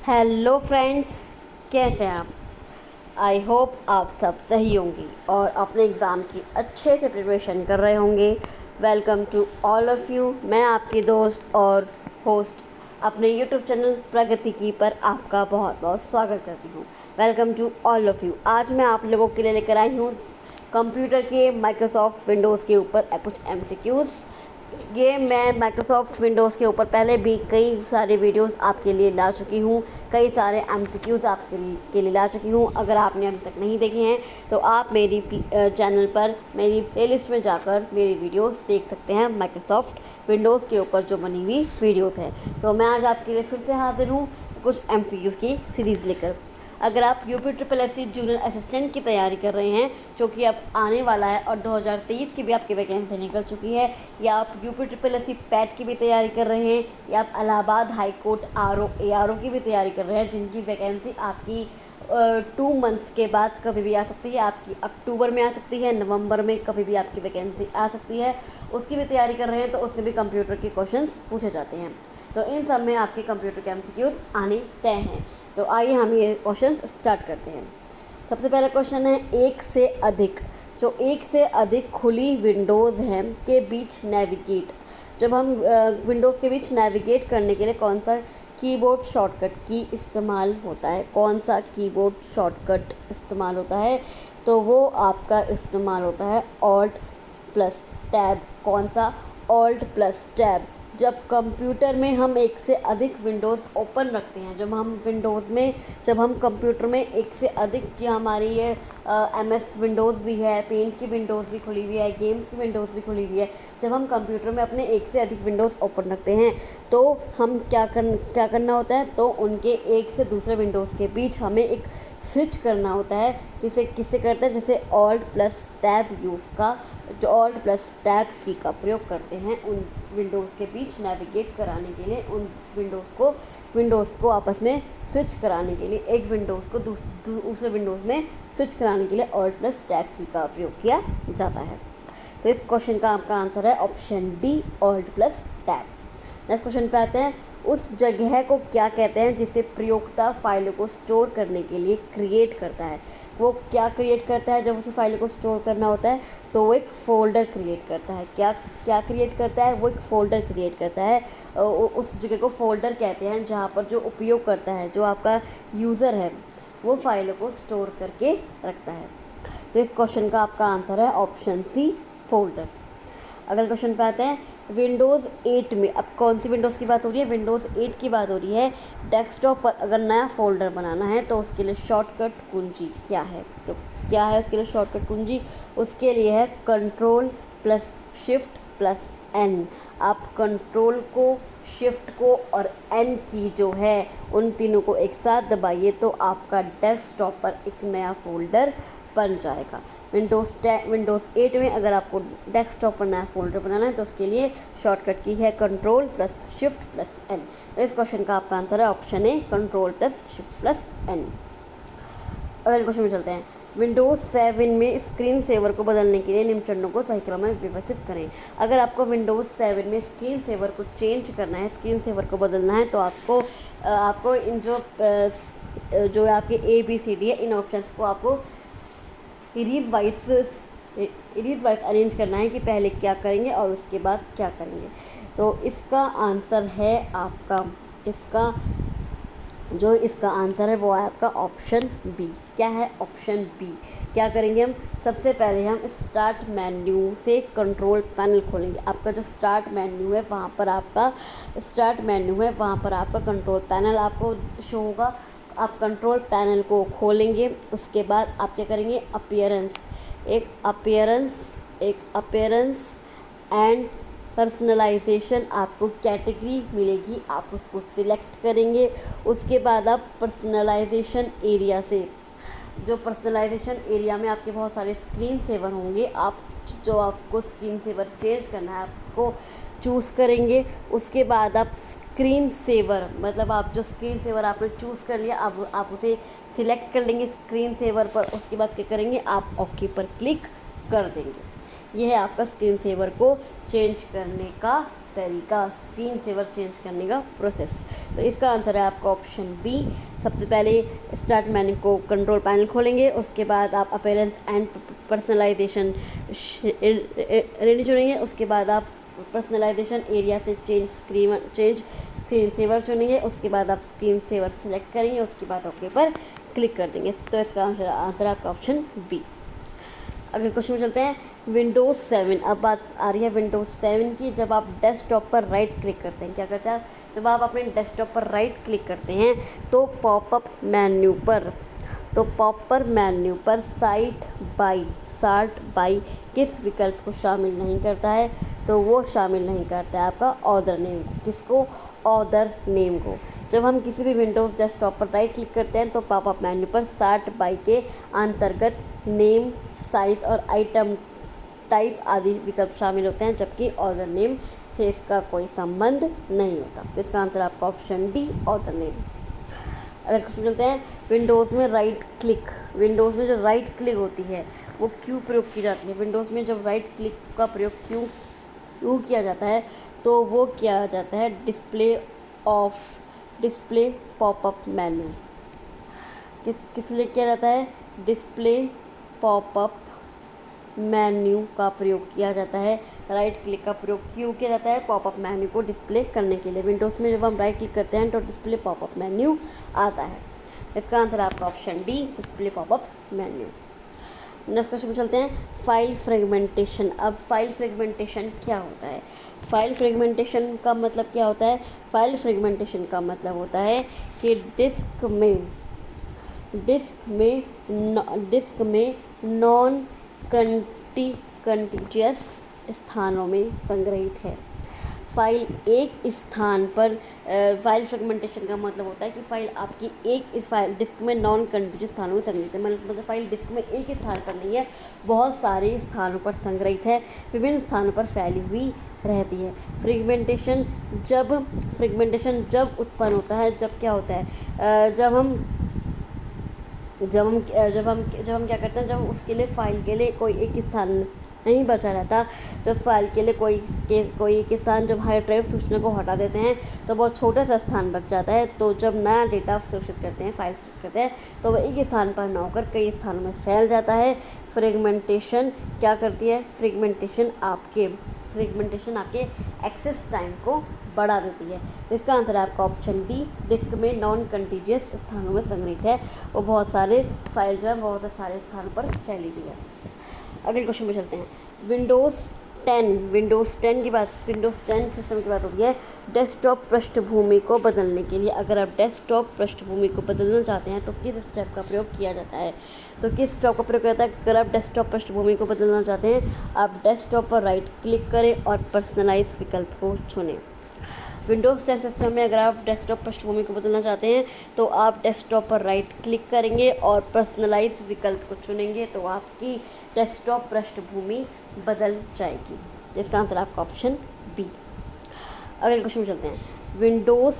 Hello friends, कैसे हैं आप? आई होप आप सब सही होंगे और अपने एग्ज़ाम की अच्छे से प्रिपरेशन कर रहे होंगे। Welcome to all of you. मैं आपकी दोस्त और होस्ट अपने यूट्यूब चैनल प्रगति की पर आपका बहुत बहुत स्वागत करती हूँ। Welcome to all of you. आज मैं आप लोगों के लिए लेकर आई हूँ कंप्यूटर के माइक्रोसॉफ्ट विंडोज़ के ऊपर कुछ MCQs। ये मैं माइक्रोसॉफ्ट विंडोज़ के ऊपर पहले भी कई सारे वीडियोस आपके लिए ला चुकी हूँ, कई सारे MCQs आपके लिए ला चुकी हूँ। अगर आपने अभी तक नहीं देखे हैं तो आप मेरी चैनल पर मेरी प्लेलिस्ट में जाकर मेरी वीडियोस देख सकते हैं। माइक्रोसॉफ्ट विंडोज़ के ऊपर जो बनी हुई वीडियोस है, तो मैं आज आपके लिए फिर से हाजिर हूँ कुछ MCQs की सीरीज़ लेकर। अगर आप UPSSC जूनियर असिस्टेंट की तैयारी कर रहे हैं जो कि अब आने वाला है और 2023 की भी आपकी वैकेंसी निकल चुकी है, या आप UPSSC पैट की भी तैयारी कर रहे हैं, या आप इलाहाबाद हाई कोर्ट ARO की भी तैयारी कर रहे हैं, जिनकी वैकेंसी आपकी 2 मंथ्स के बाद कभी भी आ सकती है। आपकी अक्टूबर में आ सकती है, नवंबर में कभी भी आपकी वैकेंसी आ सकती है। उसकी भी तैयारी कर रहे हैं तो उसमें भी कंप्यूटर के क्वेश्चंस पूछे जाते हैं। तो इन सब में आपके कंप्यूटर के MCQs आने तय हैं। तो आइए हम ये क्वेश्चन स्टार्ट करते हैं। सबसे पहला क्वेश्चन है, एक से अधिक जो एक से अधिक खुली विंडोज़ हैं के बीच नेविगेट। जब हम विंडोज़ के बीच नेविगेट करने के लिए कौन सा कीबोर्ड शॉर्टकट की इस्तेमाल होता है, कौन सा कीबोर्ड शॉर्टकट इस्तेमाल होता है? तो वो आपका इस्तेमाल होता है ऑल्ट प्लस टैब। कौन सा? Alt plus tab. जब कंप्यूटर में हम एक से अधिक विंडोज़ ओपन रखते हैं, जब हम कंप्यूटर में एक से अधिक की हमारी ये MS विंडोज़ भी है, पेंट की विंडोज़ भी खुली हुई है, गेम्स की विंडोज़ भी खुली हुई है, जब हम कंप्यूटर में अपने एक से अधिक विंडोज़ ओपन रखते हैं तो हम क्या करना होता है? तो उनके एक से दूसरे विंडोज़ के बीच हमें एक स्विच करना होता है, जिसे किससे करते हैं? जैसे ऑल्ट प्लस टैब जो ऑल्ट प्लस टैब की का प्रयोग करते हैं उन विंडोज़ के बीच नेविगेट कराने के लिए, उन विंडोज़ को आपस में स्विच कराने के लिए, एक विंडोज़ को दूसरे विंडोज़ में स्विच कराने के लिए ऑल्ट प्लस टैब की का प्रयोग किया जाता है। तो इस क्वेश्चन का आपका आंसर है option D, alt plus tab. Next question पे आते हैं, उस जगह को क्या कहते हैं जिसे प्रयोक्ता फाइलों को स्टोर करने के लिए क्रिएट करता है? वो क्या क्रिएट करता है जब उसे फाइलों को स्टोर करना होता है? तो वो एक फ़ोल्डर क्रिएट करता है। क्या क्रिएट करता है? वो एक फ़ोल्डर क्रिएट करता है। उस जगह को फ़ोल्डर कहते हैं जहाँ पर जो उपयोग करता है, जो आपका यूज़र है, वो फाइलों को स्टोर करके रखता है। तो इस क्वेश्चन का आपका आंसर है ऑप्शन सी, फ़ोल्डर। अगले क्वेश्चन पे आते हैं, विंडोज़ 8 में, अब कौन सी विंडोज़ की बात हो रही है? विंडोज़ 8 की बात हो रही है। डेस्कटॉप पर अगर नया फ़ोल्डर बनाना है तो उसके लिए शॉर्टकट कुंजी क्या है? तो क्या है उसके लिए शॉर्टकट कुंजी? उसके लिए है control plus shift plus N। आप कंट्रोल को, शिफ्ट को और N की जो है उन तीनों को एक साथ दबाइए तो आपका डेस्कटॉप पर एक नया फ़ोल्डर बन जाएगा। विंडोज़ 8 में अगर आपको डेस्कटॉप पर नया फ़ोल्डर बनाना है तो उसके लिए शॉर्टकट की है control plus shift plus N। तो इस क्वेश्चन का आपका आंसर है option A, control plus shift plus N। अगले क्वेश्चन में चलते हैं, विंडोज़ 7 में स्क्रीन सेवर को बदलने के लिए निम्न चरणों को सही क्रम में व्यवस्थित करें। अगर आपको विंडोज़ 7 में स्क्रीन सेवर को चेंज करना है, स्क्रीन सेवर को बदलना है, तो आपको इन जो आपके ABCD है, इन ऑप्शंस को आपको सीरीज़ वाइज अरेंज करना है कि पहले क्या करेंगे और उसके बाद क्या करेंगे। तो इसका आंसर है आपका, इसका आंसर है वो है आपका ऑप्शन बी। क्या है? Option B. क्या करेंगे हम? सबसे पहले हम स्टार्ट मेन्यू से कंट्रोल पैनल खोलेंगे। आपका जो स्टार्ट मेन्यू है वहाँ पर आपका कंट्रोल पैनल आपको शो होगा। आप कंट्रोल पैनल को खोलेंगे, उसके बाद आप क्या करेंगे? एक अपीयरेंस एंड पर्सनलाइजेशन आपको कैटेगरी मिलेगी, आप उसको सिलेक्ट करेंगे। उसके बाद आप पर्सनलाइजेशन एरिया से, जो पर्सनलाइजेशन एरिया में आपके बहुत सारे स्क्रीन सेवर होंगे, आपको स्क्रीन सेवर चेंज करना है, आप उसको चूज़ करेंगे। उसके बाद आप स्क्रीन सेवर, मतलब आप जो स्क्रीन सेवर आपने चूज़ कर लिया, आप उसे सिलेक्ट कर लेंगे स्क्रीन सेवर पर। उसके बाद क्या करेंगे? आप ओके पर क्लिक कर देंगे। यह है आपका स्क्रीन सेवर को चेंज करने का तरीका, स्क्रीन सेवर चेंज करने का प्रोसेस। तो इसका आंसर है आपका ऑप्शन बी। सबसे पहले स्टार्ट मेन्यू को कंट्रोल पैनल खोलेंगे, उसके बाद आप अपीयरेंस एंड पर्सनलाइजेशन रेडी चुनेंगे, उसके बाद आप पर्सनलाइजेशन एरिया से चेंज स्क्रीन सेवर चुनेंगे, उसके बाद आप स्क्रीन सेवर सेलेक्ट करेंगे, उसके बाद ओके पर क्लिक कर देंगे। तो इसका आंसर आपका ऑप्शन बी। अगले क्वेश्चन में चलते हैं। विंडोज़ 7, अब बात आ रही है विंडोज़ 7 की। जब आप डेस्कटॉप पर राइट क्लिक करते हैं, क्या करते हैं, जब आप अपने डेस्कटॉप पर राइट क्लिक करते हैं तो पॉपअप मेन्यू पर सार्ट बाई किस विकल्प को शामिल नहीं करता है, तो वो शामिल नहीं करता है आपका ऑथर नेम को। किसको? ऑथर नेम को। जब हम किसी भी विंडोज़ डेस्कटॉप पर राइट क्लिक करते हैं तो पॉपअप मेन्यू पर सार्ट बाई के अंतर्गत नेम, साइज़ और आइटम टाइप आदि विकल्प शामिल होते हैं, जबकि ऑथर नेम से इसका कोई संबंध नहीं होता। तो इसका आंसर आपका ऑप्शन डी, ऑथर नेम। अगर क्वेश्चन चलते हैं, विंडोज़ में विंडोज़ में जो राइट क्लिक होती है वो क्यों प्रयोग की जाती है? विंडोज़ में जब राइट क्लिक का प्रयोग क्यों किया जाता है, तो वो किया जाता है डिस्प्ले पॉपअप मेन्यू। किस लिए किया जाता है? डिस्प्ले पॉपअप मेन्यू का प्रयोग किया जाता है। राइट क्लिक का प्रयोग क्यों किया जाता है? पॉपअप मेन्यू को डिस्प्ले करने के लिए। विंडोज़ में जब हम राइट क्लिक करते हैं तो डिस्प्ले पॉपअप मेन्यू आता है। इसका आंसर आपका option D, display popup menu. Next question में चलते हैं, फाइल फ्रेगमेंटेशन। अब फाइल फ्रेगमेंटेशन क्या होता है? फाइल फ्रेगमेंटेशन का मतलब क्या होता है? फाइल फ्रेगमेंटेशन का मतलब होता है कि डिस्क में नॉन कंटीजियस स्थानों में संग्रहित है। फाइल एक स्थान पर फाइल फ्रेगमेंटेशन का मतलब होता है कि फाइल आपकी फाइल डिस्क में नॉन कंटीजियस स्थानों में संग्रहित है। मतलब फाइल डिस्क में एक स्थान पर नहीं है, बहुत सारे स्थानों पर संग्रहित है, विभिन्न स्थानों पर फैली हुई रहती है। फ्रेगमेंटेशन जब उत्पन्न होता है, जब क्या होता है, जब हम क्या करते हैं, जब उसके लिए फाइल के लिए कोई एक स्थान नहीं बचा रहता, जब फाइल के लिए कोई एक स्थान, जब हार्ड ड्राइव सूचना को हटा देते हैं तो बहुत छोटा सा स्थान बच जाता है। तो जब नया डेटा सुरक्षित करते हैं, फाइल सुरक्षित करते हैं, तो वह एक स्थान पर न होकर कई स्थानों में फैल जाता है। फ्रेगमेंटेशन क्या करती है? फ्रेगमेंटेशन आपके एक्सेस टाइम को बढ़ा देती है। इसका आंसर है आपका ऑप्शन डी, डिस्क में नॉन कंटीजियस स्थानों में संग्रहित है। वो बहुत सारे फाइल जो है बहुत सारे स्थानों पर फैली हुई है। अगले क्वेश्चन में चलते हैं। विंडोज़ 10 सिस्टम की बात हो रही है। डेस्कटॉप पृष्ठभूमि को बदलने के लिए, अगर आप डेस्कटॉप पृष्ठभूमि को बदलना चाहते हैं तो किस स्टेप का प्रयोग किया जाता है? तो किस स्टेप का प्रयोग किया जाता है? अगर आप डेस्कटॉप पृष्ठभूमि को बदलना चाहते हैं, आप डेस्कटॉप पर राइट क्लिक करें और पर्सनलाइज विकल्प को चुनें। विंडोज़ 10 सिस्टम में अगर आप डेस्कटॉप पृष्ठभूमि को बदलना चाहते हैं तो आप डेस्कटॉप पर राइट क्लिक करेंगे और पर्सनलाइज विकल्प को चुनेंगे, तो आपकी डेस्कटॉप पृष्ठभूमि बदल जाएगी। इसका आंसर आपका ऑप्शन बी। अगले क्वेश्चन में चलते हैं। विंडोज़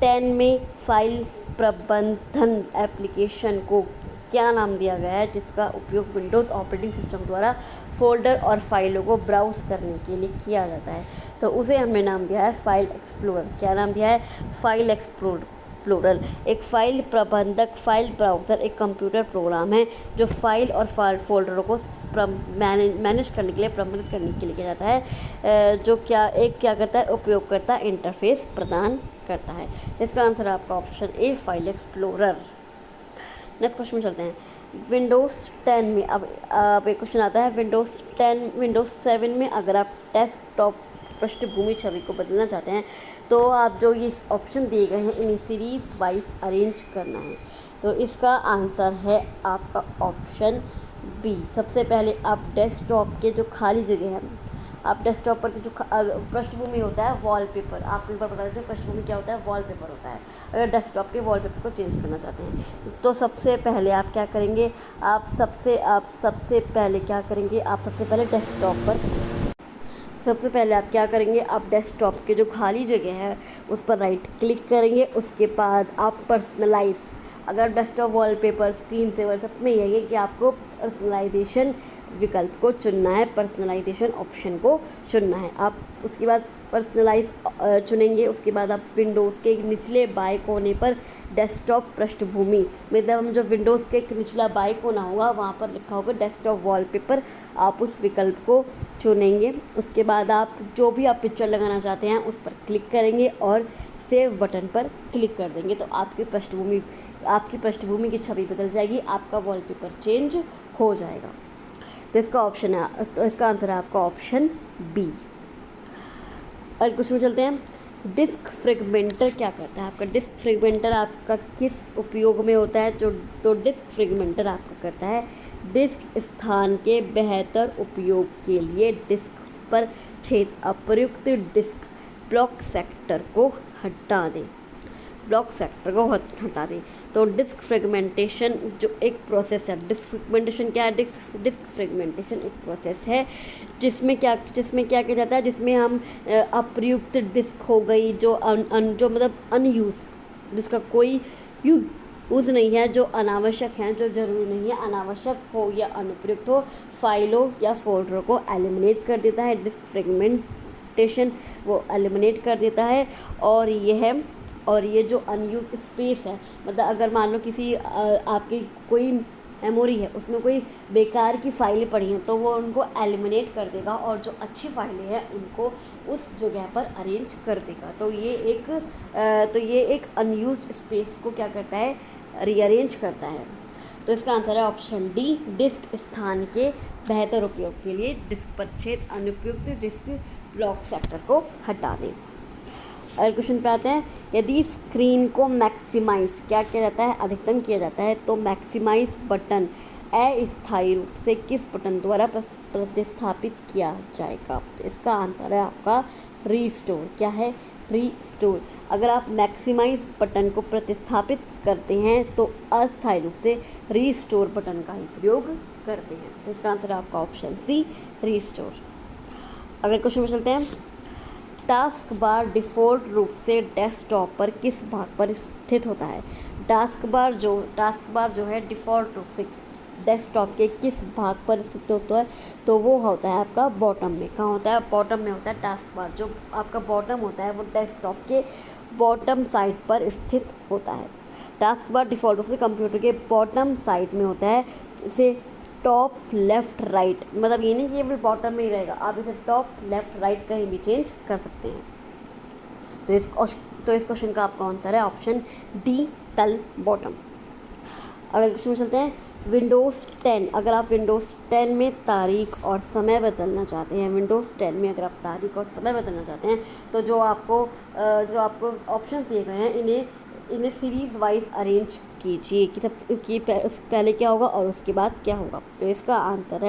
10 में फाइल प्रबंधन एप्लीकेशन को क्या नाम दिया गया है, जिसका उपयोग विंडोज़ ऑपरेटिंग सिस्टम द्वारा फ़ोल्डर और फाइलों को ब्राउज़ करने के लिए किया जाता है? तो उसे हमने नाम दिया है फाइल एक्सप्लोरर। क्या नाम दिया है? File explorer. एक फाइल प्रबंधक फाइल ब्राउज़र एक कंप्यूटर प्रोग्राम है जो फाइल और फोल्डरों को मैनेज करने के लिए, प्रबंधित करने के लिए किया जाता है, जो क्या करता है? उपयोगकर्ता इंटरफेस प्रदान करता है। इसका आंसर आपका option A, file explorer. Next question में चलते हैं। विंडोज़ 10 में अब एक क्वेश्चन आता है। विंडोज़ 7 में अगर आप डेस्कटॉप पृष्ठभूमि छवि को बदलना चाहते हैं तो आप जो ये ऑप्शन दिए गए हैं इन्हें सीरीज वाइज अरेंज करना है। तो इसका आंसर है आपका ऑप्शन बी। सबसे पहले आप डेस्कटॉप के जो खाली जगह है, आप डेस्कटॉप पर जो पृष्ठभूमि होता है वॉलपेपर, आपको एक बार बता देते हैं पृष्ठभूमि क्या होता है? वॉलपेपर होता है। अगर डेस्कटॉप के वॉलपेपर को चेंज करना चाहते हैं तो सबसे पहले आप क्या करेंगे? आप सबसे पहले आप क्या करेंगे? आप डेस्कटॉप के जो खाली जगह है उस पर राइट क्लिक करेंगे। उसके बाद आप अगर डेस्कटॉप वॉलपेपर, स्क्रीन सेवर, सब में यही है कि आपको पर्सनलाइजेशन विकल्प को चुनना है, पर्सनलाइजेशन ऑप्शन को चुनना है। आप उसके बाद पर्सनलाइज चुनेंगे, उसके बाद आप विंडोज़ के निचले बाएं कोने पर डेस्कटॉप पृष्ठभूमि, मतलब हम जो विंडोज़ के निचला बाएं कोना होगा वहाँ पर लिखा होगा डेस्कटॉप वॉलपेपर, आप उस विकल्प को चुनेंगे। उसके बाद आप जो भी आप पिक्चर लगाना चाहते हैं उस पर क्लिक करेंगे और सेव बटन पर क्लिक कर देंगे, तो आपकी पृष्ठभूमि की छवि बदल जाएगी, आपका वॉलपेपर चेंज हो जाएगा। तो इसका ऑप्शन है, तो इसका आंसर है आपका ऑप्शन बी। और क्वेश्चन में चलते हैं, डिस्क फ्रेगमेंटर क्या करता है? आपका डिस्क फ्रेगमेंटर आपका किस उपयोग में होता है? तो डिस्क फ्रेगमेंटर आपका करता है डिस्क स्थान के बेहतर उपयोग के लिए डिस्क पर छेद अप्रयुक्त डिस्क ब्लॉक सेक्टर को हटा दें, तो डिस्क फ्रेगमेंटेशन जो एक प्रोसेस है, डिस्क फ्रेगमेंटेशन क्या है? डिस्क फ्रेगमेंटेशन एक प्रोसेस है जिसमें क्या किया जाता है, जिसमें हम अप्रयुक्त डिस्क हो गई, जो जो मतलब अनयूज़, जिसका कोई यूज़ नहीं है, जो अनावश्यक हैं, जो ज़रूरी नहीं है, अनावश्यक हो या अनुप्रयुक्त हो, फाइलों या फोल्डरों को एलिमिनेट कर देता है। डिस्क फ्रेगमेंटेशन वो एलिमिनेट कर देता है। और ये जो अनयूज स्पेस है, मतलब अगर मान लो किसी आपकी कोई मेमोरी है, उसमें कोई बेकार की फाइलें पड़ी हैं, तो वो उनको एलिमिनेट कर देगा और जो अच्छी फाइलें हैं उनको उस जगह पर अरेंज कर देगा। तो ये एक अनयूज स्पेस को क्या करता है? रीअरेंज करता है। तो इसका आंसर है ऑप्शन डी, डिस्क स्थान के बेहतर उपयोग के लिए डिस्क पर छेद अनुपयुक्त डिस्क ब्लॉक सेक्टर को हटा दें। और क्वेश्चन पे आते हैं, यदि स्क्रीन को मैक्सिमाइज क्या किया जाता है? अधिकतम किया जाता है, तो मैक्सिमाइज बटन अस्थायी रूप से किस बटन द्वारा प्रतिस्थापित किया जाएगा? तो इसका आंसर है आपका रीस्टोर। क्या है? रीस्टोर। अगर आप मैक्सिमाइज बटन को प्रतिस्थापित करते हैं तो अस्थायी रूप से रीस्टोर बटन का ही प्रयोग करते हैं। तो इसका आंसर है आपका ऑप्शन सी, रीस्टोर। अगर क्वेश्चन में चलते हैं, टास्क बार डिफ़ॉल्ट रूप से डेस्कटॉप पर किस भाग पर स्थित होता है? टास्क बार जो है डिफ़ॉल्ट रूप से डेस्कटॉप के किस भाग पर स्थित होता है? तो वो होता है आपका बॉटम में। कहाँ होता है? बॉटम में होता है टास्क बार। जो आपका बॉटम होता है वो डेस्कटॉप के बॉटम साइड पर स्थित होता है। टास्क बार डिफ़ॉल्ट रूप से कंप्यूटर के बॉटम साइड में होता है। इसे टॉप लेफ़्ट राइट, मतलब ये नहीं कि ये बॉटम में ही रहेगा, आप इसे टॉप लेफ़्ट राइट कहीं भी चेंज कर सकते हैं। तो इस क्वेश्चन का आपका आंसर है ऑप्शन डी, तल बॉटम। अगर क्वेश्चन में चलते हैं, विंडोज़ 10, अगर आप विंडोज़ 10 में तारीख और समय बदलना चाहते हैं, विंडोज़ 10 में अगर आप तारीख और समय बदलना चाहते हैं, तो जो आपको ऑप्शन दिए गए हैं इन्हें सीरीज़ वाइज अरेंज कीजिए कि पहले क्या होगा और उसके बाद क्या होगा। तो इसका आंसर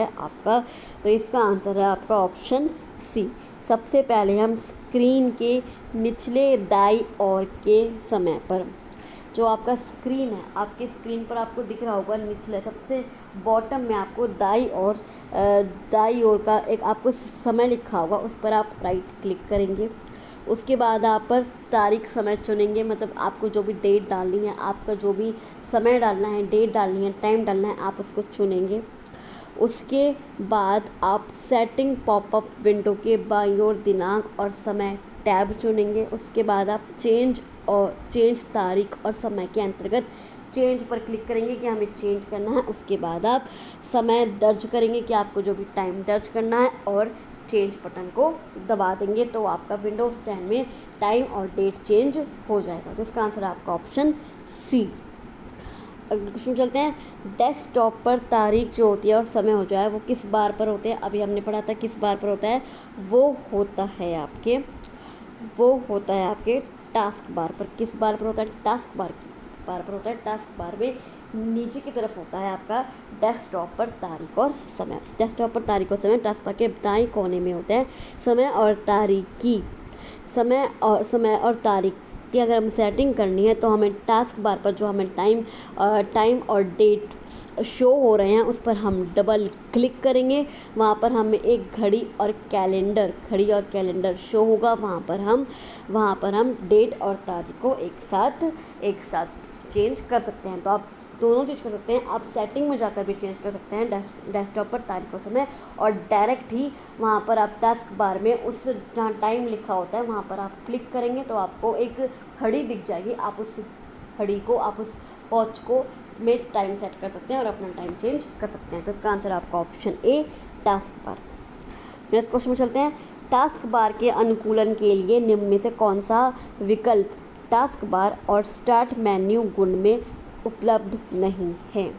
है आपका ऑप्शन सी। सबसे पहले हम स्क्रीन के निचले दाईं ओर के समय पर, जो आपका स्क्रीन है, आपके स्क्रीन पर आपको दिख रहा होगा निचले सबसे बॉटम में आपको दाईं ओर का एक आपको समय लिखा होगा, उस पर आप राइट क्लिक करेंगे। उसके बाद आप पर तारीख समय चुनेंगे, मतलब आपको जो भी डेट डालनी है, आपका जो भी समय डालना है, डेट डालनी है, टाइम डालना है, आप उसको चुनेंगे। उसके बाद आप सेटिंग पॉपअप विंडो के बाईं ओर दिनांक और समय टैब चुनेंगे। उसके बाद आप चेंज तारीख और समय के अंतर्गत चेंज पर क्लिक करेंगे कि हमें चेंज करना है। उसके बाद आप समय दर्ज करेंगे कि आपको जो भी टाइम दर्ज करना है और चेंज बटन को दबा देंगे, तो आपका विंडोज़ 10 में टाइम और डेट चेंज हो जाएगा। तो इसका आंसर है आपका ऑप्शन सी। अगले क्वेश्चन चलते हैं, डेस्कटॉप पर तारीख जो होती है और समय हो जाए वो किस बार पर होते हैं? अभी हमने पढ़ा था किस बार पर होता है, वो होता है आपके टास्क बार पर। किस बार पर होता है? टास्क बार पर होता है। टास्क बार में नीचे की तरफ होता है आपका डेस्कटॉप पर तारीख और समय। डेस्कटॉप पर तारीख और समय टास्क बार के दाएं कोने में होता है। समय और तारीख की अगर हम सेटिंग करनी है तो हमें टास्क बार पर जो हमें टाइम और डेट शो हो रहे हैं उस पर हम डबल क्लिक करेंगे। वहाँ पर हमें एक घड़ी और कैलेंडर शो होगा। वहाँ पर हम डेट और तारीख को एक साथ चेंज कर सकते हैं। तो आप दोनों चीज़ कर सकते हैं, आप सेटिंग में जाकर भी चेंज कर सकते हैं डेस्कटॉप पर तारीख और समय, और डायरेक्ट ही वहाँ पर आप टास्क बार में उस जहाँ टाइम लिखा होता है वहाँ पर आप क्लिक करेंगे तो आपको एक घड़ी दिख जाएगी। आप उस घड़ी को, आप उस वॉच को में टाइम सेट कर सकते हैं और अपना टाइम चेंज कर सकते हैं। तो इसका आंसर आपका option A, task bar. Next question में चलते हैं। टास्क बार के अनुकूलन के लिए निम्न में से कौन सा विकल्प टास्क बार और स्टार्ट मेन्यू गुण में उपलब्ध नहीं है?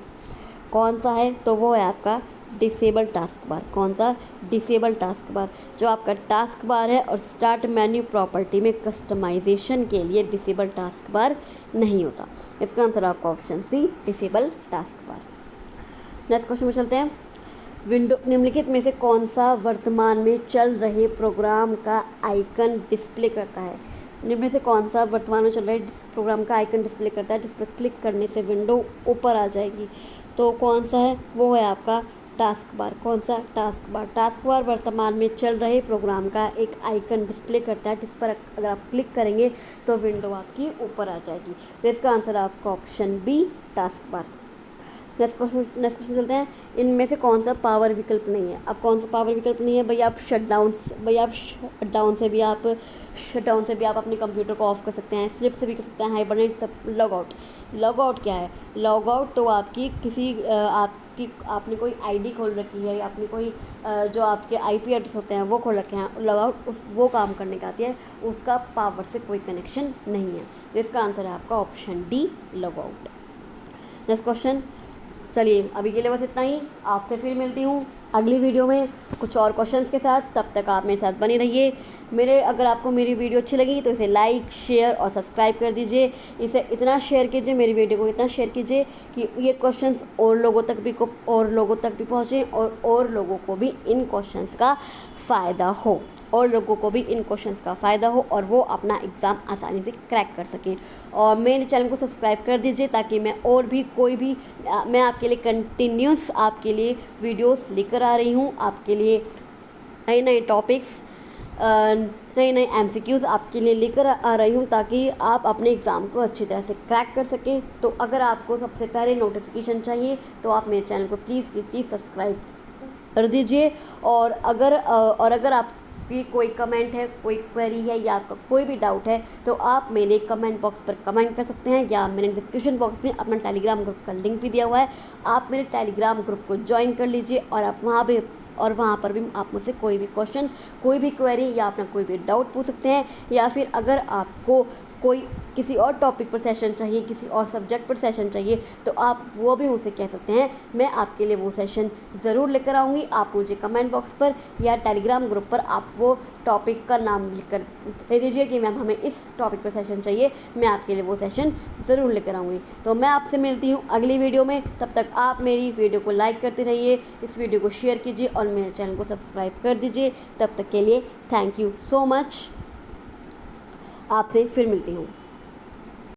कौन सा है? तो वो है आपका डिसेबल टास्क बार। कौन सा? डिसेबल टास्क बार। जो आपका टास्क बार है और स्टार्ट मेन्यू प्रॉपर्टी में कस्टमाइजेशन के लिए डिसेबल टास्क बार नहीं होता। इसका आंसर आपका option C, disable task bar. Next question में चलते हैं। विंडो निम्नलिखित में से कौन सा वर्तमान में चल रहे प्रोग्राम का आइकन डिस्प्ले करता है? निम्न में से कौन सा वर्तमान में चल रहे प्रोग्राम का आइकन डिस्प्ले करता है जिस पर क्लिक करने से विंडो ऊपर आ जाएगी? तो कौन सा है? वो है आपका टास्क बार। कौन सा? Task bar. टास्क बार वर्तमान में चल रहे प्रोग्राम का एक आइकन डिस्प्ले करता है जिस पर अगर आप क्लिक करेंगे तो विंडो आपकी ऊपर आ जाएगी। तो इसका आंसर आपका option B, task bar. Next question चलते हैं। इनमें से कौन सा पावर विकल्प नहीं है? अब कौन सा पावर विकल्प नहीं है? भैया आप शटडाउन से भी आप अपने कंप्यूटर को ऑफ कर सकते हैं, स्लिप से भी कर सकते हैं, हाइबरनेट सब। लॉग आउट क्या है? लॉग आउट तो आपकी किसी आपने कोई आईडी खोल रखी है या आपने कोई जो आपके आईपी एड्रेस होते हैं वो खोल रखे हैं, लॉग आउट वो काम करने का आती है, उसका पावर से कोई कनेक्शन नहीं है। तो इसका आंसर है आपका option D, log out. Next question. चलिए अभी के लिए बस इतना ही। आपसे फिर मिलती हूँ अगली वीडियो में कुछ और क्वेश्चंस के साथ। तब तक आप मेरे साथ बने रहिए। अगर आपको मेरी वीडियो अच्छी लगी तो इसे लाइक, शेयर और सब्सक्राइब कर दीजिए। इसे इतना शेयर कीजिए, मेरी वीडियो को इतना शेयर कीजिए कि ये क्वेश्चंस और लोगों तक भी पहुँचें और लोगों को भी इन क्वेश्चंस का फ़ायदा हो, और वो अपना एग्ज़ाम आसानी से क्रैक कर सकें। और मेरे चैनल को सब्सक्राइब कर दीजिए ताकि मैं और भी मैं आपके लिए कंटिन्यूस आपके लिए वीडियोस लेकर आ रही हूँ। आपके लिए नए टॉपिक्स, नए MCQs आपके लिए लेकर आ रही हूँ ताकि आप अपने एग्ज़ाम को अच्छी तरह से क्रैक कर सकें। तो अगर आपको सबसे पहले नोटिफिकेशन चाहिए तो आप मेरे चैनल को प्लीज़ सब्सक्राइब कर दीजिए। और अगर आपकी कोई कमेंट है, कोई क्वेरी है या आपका कोई भी डाउट है तो आप मेरे कमेंट बॉक्स पर कमेंट कर सकते हैं, या मैंने डिस्क्रिप्शन बॉक्स में अपना टेलीग्राम ग्रुप का लिंक भी दिया हुआ है। आप मेरे टेलीग्राम ग्रुप को ज्वाइन कर लीजिए और आप वहाँ पर भी आप मुझसे कोई भी क्वेश्चन, कोई भी क्वेरी या अपना कोई भी डाउट पूछ सकते हैं। या फिर अगर आपको किसी और टॉपिक पर सेशन चाहिए, किसी और सब्जेक्ट पर सेशन चाहिए तो आप वो भी मुझसे कह सकते हैं। मैं आपके लिए वो सेशन ज़रूर लेकर आऊँगी। आप मुझे कमेंट बॉक्स पर या टेलीग्राम ग्रुप पर आप वो टॉपिक का नाम लिखकर दे दीजिए कि मैम हमें इस टॉपिक पर सेशन चाहिए, मैं आपके लिए वो सेशन ज़रूर लेकर आऊँगी। तो मैं आपसे मिलती हूँ अगली वीडियो में। तब तक आप मेरी वीडियो को लाइक करते रहिए, इस वीडियो को शेयर कीजिए और मेरे चैनल को सब्सक्राइब कर दीजिए। तब तक के लिए थैंक यू सो मच। आपसे फिर मिलती हूँ।